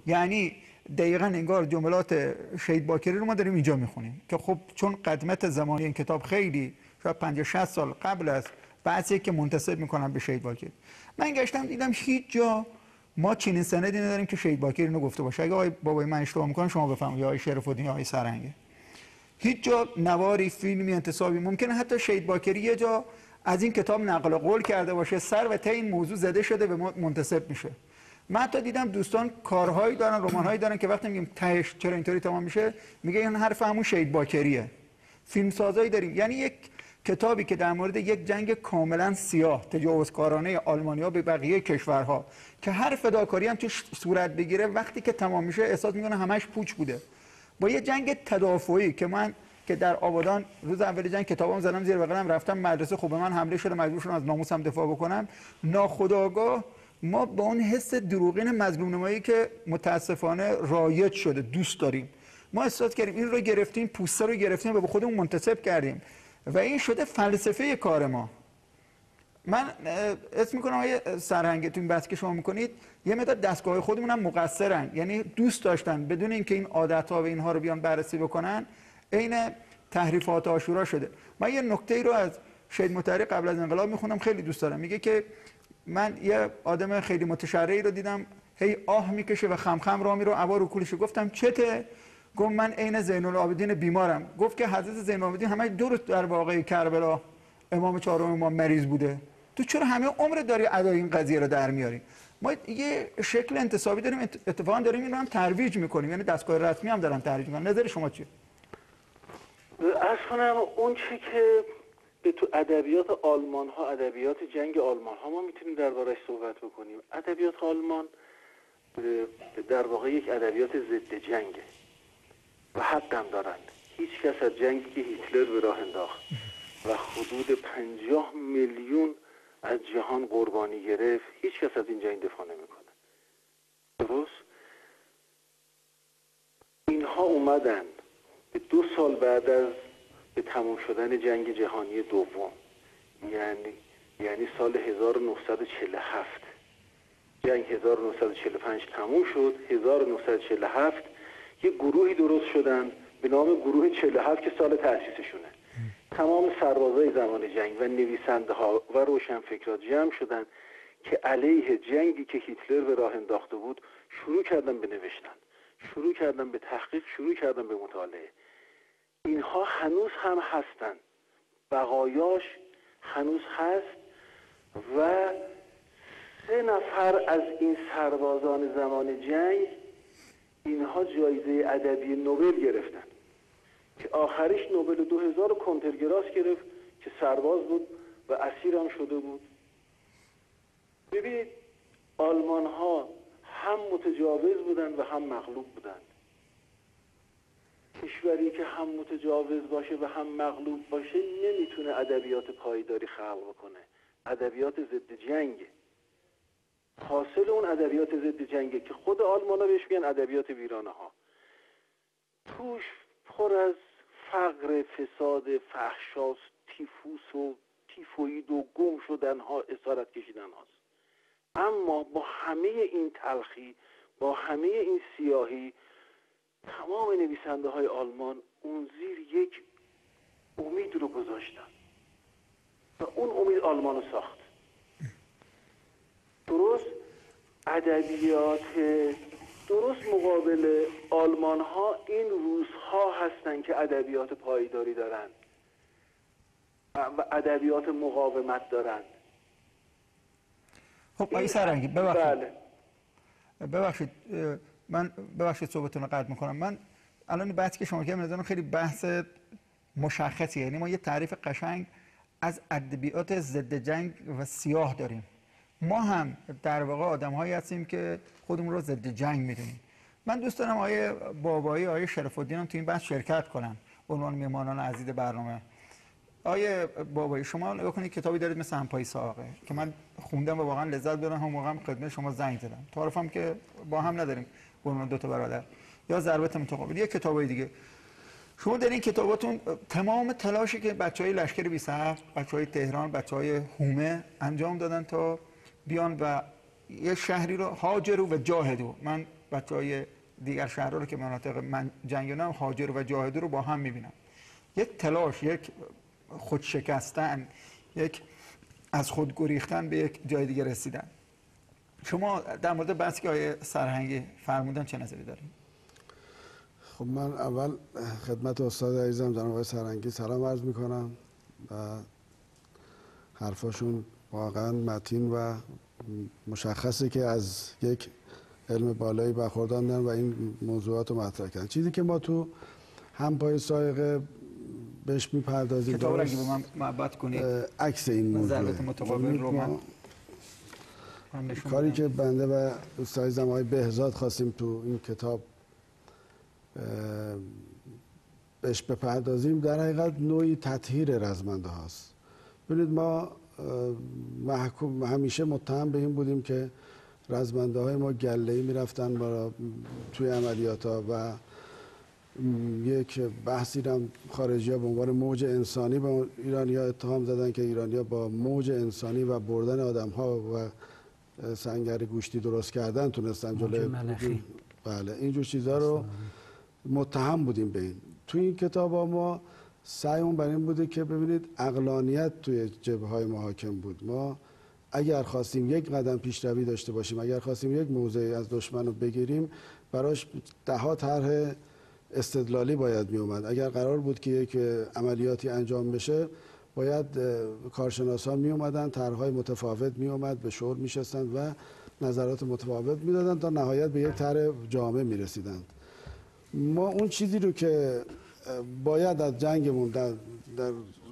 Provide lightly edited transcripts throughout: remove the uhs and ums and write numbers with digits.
یعنی دقیقاً انگار جملات شهید باکری رو ما داریم اینجا میخونیم که خب چون قدمت زمانی این کتاب خیلی شاید 50 60 سال قبل است، بعضی که منتسب میکنن به شهید باکری. من گشتم دیدم هیچ جا ما چنین سندی نداریم که شهید باکری اینو گفته باشه. اگه آقای بابایی من اشتباه میکنم شما بفهمید، یا آقای شرف الدین یا آقای سرهنگی. هیچ جا نواری، فیلمی، انتسابی، ممکنه حتی شهید باکری یه جا از این کتاب نقل قول کرده باشه، سر و ته این موضوع زده شده به ما منتسب میشه. من حتی دیدم دوستان کارهایی دارن، رمان‌هایی دارن که وقتی میگیم تهش چرا اینطوری تمام میشه، میگه این حرف همون شهید باکریه. فیلمسازایی داریم، یعنی یک کتابی که در مورد یک جنگ کاملا سیاه تجاوزکارانه آلمانیا به بقیه کشورها که هر فداکاری هم توش صورت بگیره وقتی که تمام میشه احساس میکنه همش پوچ بوده، با یه جنگ تدافعی که من که در آبادان روز اول جنگ کتابام زدم زیر بغلم رفتم مدرسه، خب به من حمله شده مجبور شدم از ناموسم دفاع بکنم، ناخودآگاه ما با اون حس دروغین مظلوم نمایی که متاسفانه رایج شده دوست داریم، ما احساس کردیم این رو گرفتیم، پوسته رو گرفتیم و به خودمون منتسب کردیم و این شده فلسفه کار ما. من اسم میکنم آقای سرهنگ تو این بحث که شما میکنید یه مقدار دستگاه خودمون هم مقصرن، یعنی دوست داشتن بدون اینکه این عادت‌ها و اینها رو بیان بررسی بکنن عین تحریفات عاشورا شده. من یه نکته ای رو از شهید مطهری قبل از انقلاب میخونم، خیلی دوست دارم. میگه که من یه آدم خیلی متشرعی رو دیدم هی آه میکشه و خم خم راه میره، عبا رو کولش. گفتم چته؟ گفت من عین زین العابدین بیمارم. گفت که حضرت زین العابدین همه دو روز در واقعه کربلا امام چهارم ما مریض بوده، تو چرا همه عمر داری ادای این قضیه رو در میاری؟ ما یه شکل انتصابی داریم، اتفاقا داریم این رو هم ترویج میکنیم، یعنی دستگاه رسمی هم دارن ترویج میکنن. نظر شما چیه؟ عرض کنم اون چی که به تو ادبیات آلمان ها، ادبیات جنگ آلمان ها ما میتونیم دربارش صحبت بکنیم. ادبیات آلمان در واقع یک ادبیات ضد جنگه و حقم دارند. هیچ کس از جنگی که هیتلر به راه انداخت و حدود 50 میلیون از جهان قربانی گرفت، هیچ کس از این جنگ دفاع نمیکنه. درست؟ اینها اومدن به 2 سال بعد از به تموم شدن جنگ جهانی دوم، یعنی سال 1947، جنگ 1945 تموم شد، 1947 یه گروهی درست شدن به نام گروه 47 که سال تأسیسشونه. تمام سربازای زمان جنگ و نویسنده ها و روشنفکرات جمع شدن که علیه جنگی که هیتلر به راه انداخته بود شروع کردن به نوشتن، شروع کردن به تحقیق، شروع کردن به مطالعه. اینها هنوز هم هستن، بقایاش هنوز هست و 3 نفر از این سربازان زمان جنگ اینها جایزه ادبی نوبل گرفتن که آخریش نوبل 2000 کنترگراس گرفت که سرباز بود و اسیر هم شده بود. ببینید آلمان ها هم متجاوز بودن و هم مغلوب بودن. کشوری که هم متجاوز باشه و هم مغلوب باشه نمیتونه ادبیات پایداری خلق بکنه. ادبیات ضد جنگه. حاصل اون ادبیات ضد جنگه که خود آلمانا بهش میگن ادبیات ویرانه ها. توش پر از فقر، فساد، فحشا، تیفوس و تیفوید و گم شدن ها، اسارت کشیدن هاست. اما با همه این تلخی، با همه این سیاهی، تمام نویسنده های آلمان اون زیر یک امید رو گذاشتن و اون امید آلمان رو ساخت. درست ادبیات درست مقابل آلمان ها این روزها هستن که ادبیات پایداری دارن و ادبیات مقاومت دارن. خب آقای سرهنگی ببخشید صحبتتون رو قطع میکنم. من الان بحثی که شما کردید نظرم خیلی بحث مشخصیه، یعنی ما یه تعریف قشنگ از ادبیات ضد جنگ و سیاه داریم. ما هم در واقع آدم‌هایی هستیم که خودمون رو ضد جنگ می‌دونیم. من دوست دارم آقای بابایی، آقای شرف الدین هم تو این بحث شرکت کنن به عنوان میهمانان عزیز برنامه. آقای بابایی شما نگاه کنید کتابی دارید مثل همپای ساقه که من خوندم و واقعا لذت بردم، هم موقعم خدمت شما زنگ زدم. تعارفم که با هم نداریم به عنوان 2 تا برادر، یا ضربت متقابل، یه کتابای دیگه. شما در این کتاباتون تمام تلاشی که بچهای لشکر 27، بچهای تهران، بچهای حومه انجام دادن تا بیان و یه شهری رو هاجروا و جاهدوا، من بچهای دیگر شهرها رو که مناطق جنگیدن هاجر و جاهدو رو با هم میبینم. یک تلاش، یک خودشکستن، یک از خود گریختن به یک جای دیگه رسیدن. شما در مورد بحثی که آقای سرهنگی فرمودن چه نظری دارید؟ خب من اول خدمت استاد عزیزم جناب آقای سرهنگی سلام عرض میکنم و حرفاشون واقعا متین و مشخصه که از یک علم بالایی برخوردارن و این موضوعات رو مطرح کردن. چیزی که ما تو همپای سایقه بهش میپردازیم، کتاب رو اگه به من محبت کنید عکس این موضوع ضربت متقابل رو من کاری که بنده و استاد عزیزم آقای بهزاد خواستیم تو این کتاب بهش بپردازیم در حقیقت نوعی تطهیر رزمنده هاست. ببینید ما همیشه متهم به این بودیم که رزمنده های ما گله‌ای میرفتن توی عملیات ها و یک بحثی رو خارجی ها به عنوان موج انسانی به ایرانی ها اتهام زدن که ایرانی ها با موج انسانی و بردن آدم ها و سنگر گوشتی درست کردن تونستن جلوی بله اینجور چیزها رو متهم بودیم به این. توی این کتاب ها ما سعیمون بر این بوده که ببینید عقلانیت توی جبهه‌های ما حاکم بود. ما اگر خواستیم یک قدم پیشروی داشته باشیم، اگر خواستیم یک موضعی از دشمن رو بگیریم، براش ده‌ها طرح استدلالی باید می اومد. اگر قرار بود که یک عملیاتی انجام بشه، باید کارشناسان می اومدن، طرح‌های متفاوت می اومد، به شور می شستند و نظرات متفاوت می دادن تا نهایت به یک طرح جامع می رسیدند. ما اون چیزی رو که باید از جنگمون در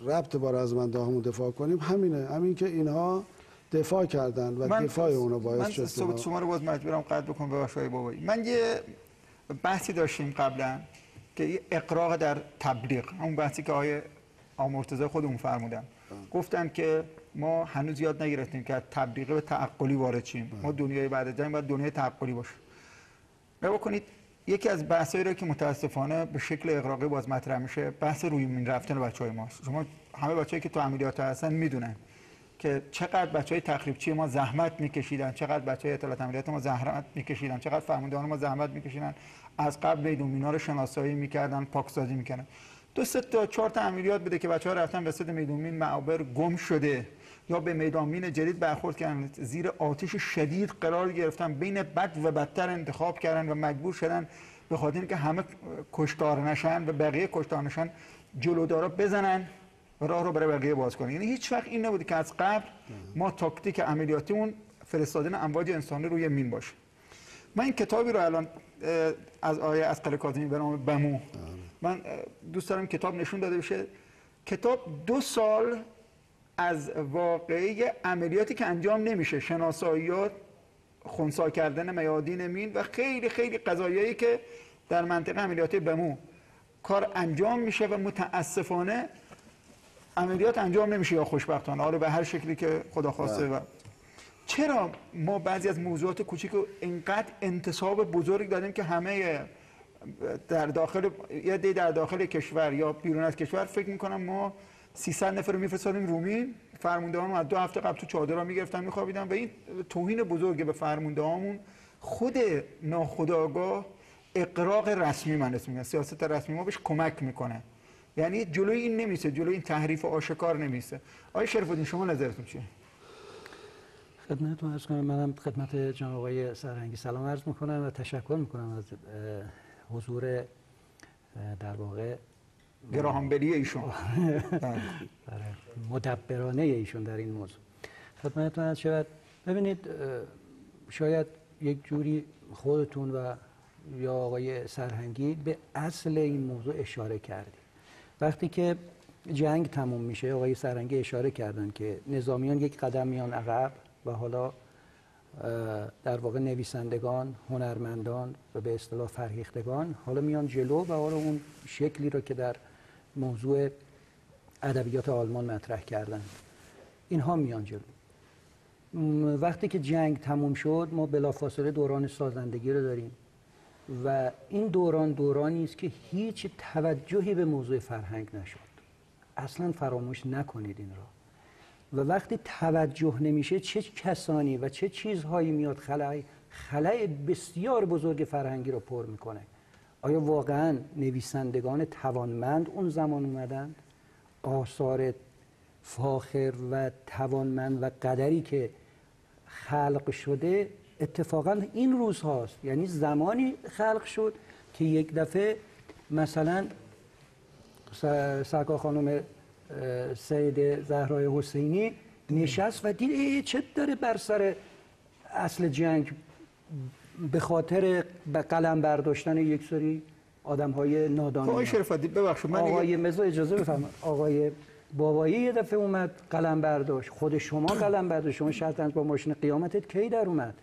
ربط با رزمنده‌هامون دفاع کنیم همین که اینها دفاع کردن و دفاع اونو باعث شد. من شما رو باز مجبورم قطع بکنم به آقای بابایی. من یه بحثی داشتیم قبلا که اقراق در تبلیغ، اون بحثی که آقای مرتضی خودمون فرمودن، گفتن که ما هنوز یاد نگرفتیم که از تبلیغ به تعقلی وارد شیم. ما دنیای بعد از جنگ باید دنیای تعقلی باشه. نگاه کنید یکی از بحثایی رو که متاسفانه به شکل اغراقی باز مطرح میشه، بحث روی میل رفتن بچهای ماست. شما همه بچه‌ای که تو عملیات هستن میدونن که چقدر بچهای تخریبچی ما زحمت میکشیدن، چقدر بچهای اطلاعات عملیات ما زحمت میکشیدن، چقدر فرماندهان ما زحمت میکشیدن، از قبل میدون مینا رو شناسایی میکردن، پاکسازی میکردن. 2 تا 4 تا عملیات بده که بچه‌ها رفتن به صد میدون مین معابر گم شده یا به میدان مین جدید برخورد کردن، زیر آتش شدید قرار گرفتن، بین بد و بدتر انتخاب کردن و مجبور شدن به خاطر اینکه همه کشتار نشن و بقیه کشتار نشن جلودارا بزنن و راه رو برای بقیه باز کنن. یعنی هیچ وقت این نبوده که از قبل ما تاکتیک عملیاتیمون فرستادن امواج انسانی روی مین باشه. من این کتابی رو الان از آقای اصغر کاظمی به نام بمو، من دوست دارم کتاب نشون داده بشه. کتاب 2 سال از واقعه عملیاتی که انجام نمیشه، شناساییات، خنثی کردن میادین مین و خیلی خیلی قضایایی که در منطقه عملیاتی بمو کار انجام میشه و متاسفانه عملیات انجام نمیشه یا خوشبختانه، حالا به هر شکلی که خدا خواسته. و چرا ما بعضی از موضوعات کوچیک رو اینقدر انتصاب بزرگ دادیم که همه در داخل کشور یا بیرون از کشور فکر میکنم ما 300 نفر رو میفرستادیم رومین، فرماندهان از 2 هفته قبل تو چادرها میگرفتن میخوابیدن و این توهین بزرگ به فرماندهامون خود ناخودآگاه اقراق رسمی من اسم میگم، سیاست رسمی ما بهش کمک میکنه. یعنی جلوی این نمیسه، جلوی این تحریف آشکار نمیسه. آقای شریف الدین شما نظرتون چیه؟ خدمتتون عرض کنم، منم خدمت جناب آقای سرهنگی سلام عرض میکنم و تشکر میکنم از حضور در واقع گراهانبری ایشون مدبرانه ایشون در این موضوع. خدمتتون عرض شود، ببینید شاید یک جوری خودتون و یا آقای سرهنگی به اصل این موضوع اشاره کردید. وقتی که جنگ تموم میشه، آقای سرهنگی اشاره کردن که نظامیان یک قدم میان عقب و حالا در واقع نویسندگان، هنرمندان و به اصطلاح فرهیختگان حالا میان جلو و حالا اون شکلی رو که در موضوع ادبیات آلمان مطرح کردن اینها میان جلو. وقتی که جنگ تموم شد ما بلافاصله دوران سازندگی رو داریم و این دورانی است که هیچ توجهی به موضوع فرهنگ نشد. اصلا فراموش نکنید این را. و وقتی توجه نمیشه چه کسانی و چه چیزهایی میاد خلأ بسیار بزرگ فرهنگی رو پر میکنه. آیا واقعا نویسندگان توانمند اون زمان اومدند؟ آثار فاخر و توانمند و قدری که خلق شده اتفاقا این روز هاست، یعنی زمانی خلق شد که یک دفعه مثلا سرکار خانم سید زهرای حسینی نشست و دید چه داره بر سر اصل جنگ به خاطر قلم برداشتن یک سری آدم‌های نادان. آقای شرفتی ببخشید من آقای مزا اجازه بفرمایید، آقای بابایی یه دفعه اومد قلم برداشت، خود شما قلم برداشت، شما شطرنج با ماشین قیامتت کی در اومد؟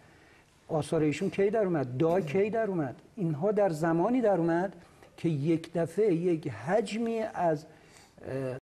آثار ایشون کی در اومد؟ دا کی در اومد؟ اینها در زمانی در اومد که یک دفعه یک حجمی از